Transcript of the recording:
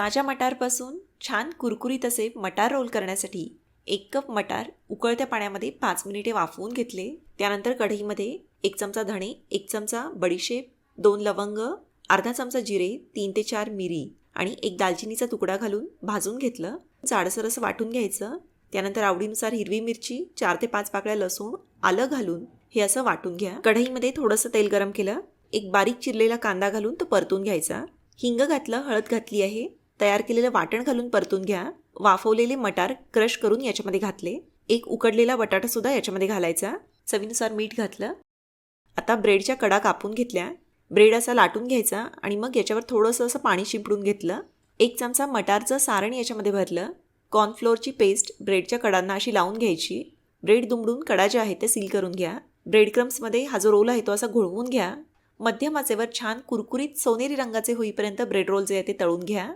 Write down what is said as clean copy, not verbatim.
ताज्या मटारपासून छान कुरकुरीत असे मटार रोल करण्यासाठी 1 कप मटार उकळत्या पाण्यामध्ये 5 मिनिटे वाफवून घेतले. त्यानंतर कढईमध्ये 1 चमचा धणे, 1 चमचा बडीशेप, 2 लवंग, अर्धा चमचा जिरे, 3 ते 4 मिरी आणि 1 दालचिनीचा तुकडा घालून भाजून घेतलं. जाडसर असं वाटून घ्यायचं. त्यानंतर आवडीनुसार हिरवी मिरची, 4 ते 5 पाकळ्या लसूण, आलं घालून हे असं वाटून घ्या. कढईमध्ये थोडंसं तेल गरम केलं. 1 बारीक चिरलेला कांदा घालून तो परतून घ्यायचा. हिंग घातलं, हळद घातली आहे. तयार केलेलं वाटण घालून परतून घ्या. वाफवलेले मटार क्रश करून याच्यामध्ये घातले. 1 उकडलेला बटाटा सुद्धा याच्यामध्ये घालायचा. चवीनुसार मीठ घातलं. आता ब्रेडच्या कडा कापून घेतल्या. ब्रेड असा लाटून घ्यायचा आणि मग याच्यावर थोडंसं असं पाणी शिंपडून घेतलं. 1 चमचा मटारचं सारण याच्यामध्ये भरलं. कॉर्नफ्लोअरची पेस्ट ब्रेडच्या कडांना अशी लावून घ्यायची. ब्रेड दुमडून कडा जे आहे ते सील करून घ्या. ब्रेड क्रम्समध्ये हा जो रोल आहे तो असा घोळवून घ्या. मध्यम आचेवर छान कुरकुरीत सोनेरी रंगाचे होईपर्यंत ब्रेड रोल जे आहे ते तळून घ्या.